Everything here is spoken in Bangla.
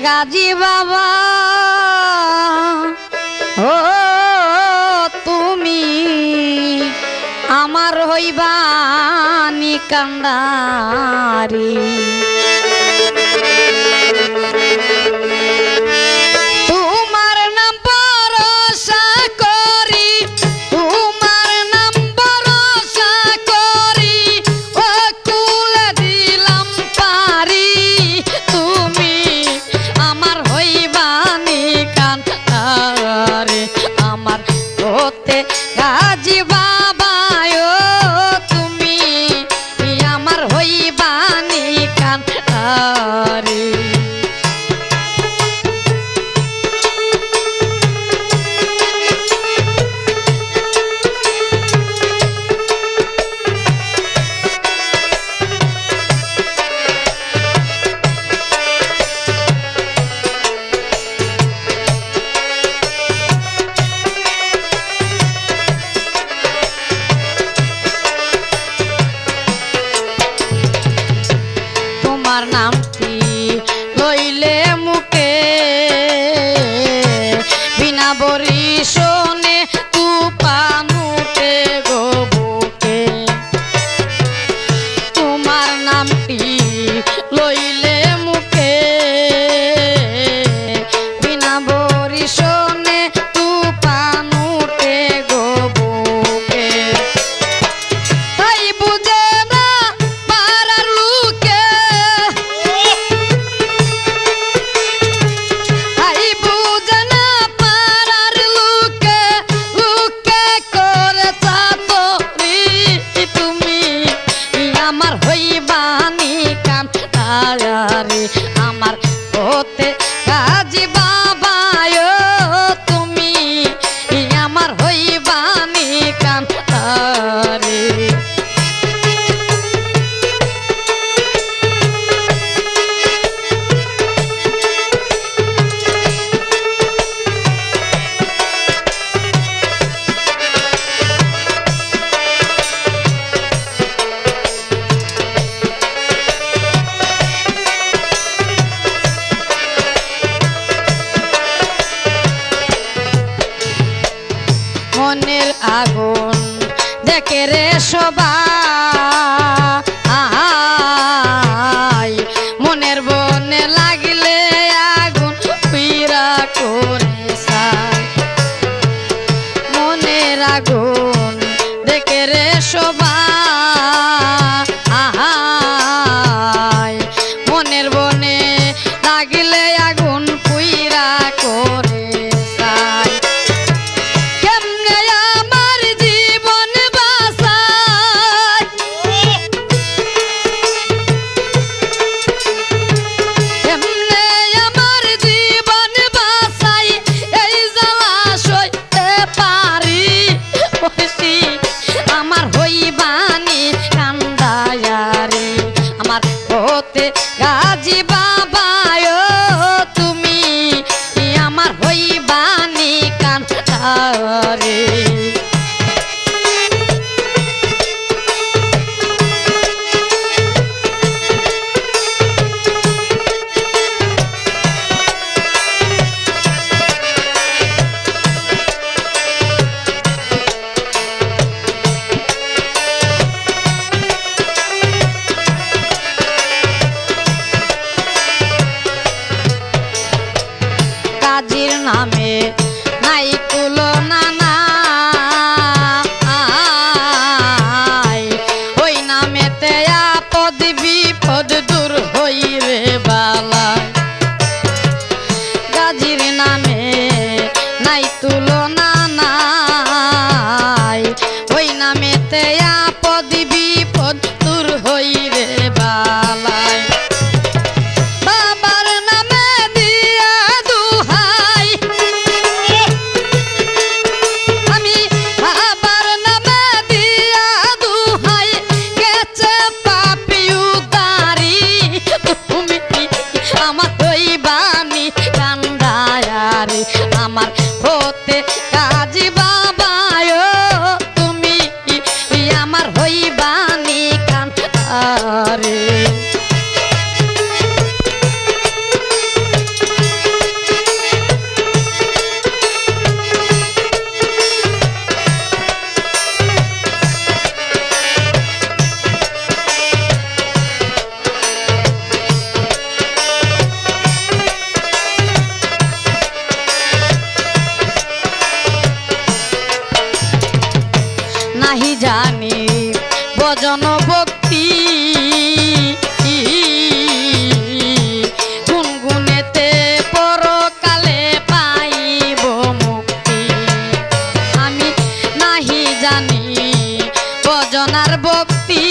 গাজী বাবা ও তুমি আমার হইবা নি কান্ডারি তোমার নাম ভরসা করি তোমার নাম ভরসা করি ও কুলে দিলাম পারি তুমি আমার হইবা নি কান্ডারি আমার হতে গাজী বাবা ও তুমি আমার হইবা নি কান্ডারি তোমার নামটি লইলে মুখে বিনা বরিশনে তুফান উঠে গো বুকে তোমার নামটি লইলে মুখে বিনা বরিশনে তুফান উঠে গো বুকে তাই বুঝে না পারার লোকে তাই বুঝে না পারার লোকে লোকে করে চাতরি তুমি আমার হইবা নি কান্ডারি আমার হতে গাজী বাবা ও তুমি আমার হইবা নি কান্ডারি মনের আগুন দেখে রে সবাই মনের বনে লাগিলে আগুন পীড়া করে সাই মনের আগুন দেখে রে সবাই মনের বনে লাগিলে আগুন পীড়া করে সাই আমার হইবা নি কান্ডারি আমার হতে গাজী বাবা ও তুমি আমার হইবা নি কান্ডারি গাজীর নামে নাই তুলনা নাই ওই নামেতে আপদ বিপদ দূর হই রে বালা গাজীর নামে নাই তুলনা নাই ওই নামেতে আপদ বিপদ দূর হই রে বালাই বাবার নামে দিয়া দুহাই আমি বাবার নামে দিয়া দুহাই গেছে পাপি উদারি তুমি আমার হইবা নি কান্ডারি আমার হতে গাজী বাবা ও তুমি আমার হইবা নাহি জানি ভজন ভক্তি গুনগুনেতে পরকালে পাইব মুক্তি আমি নাহি জানি ভজনার ভক্তি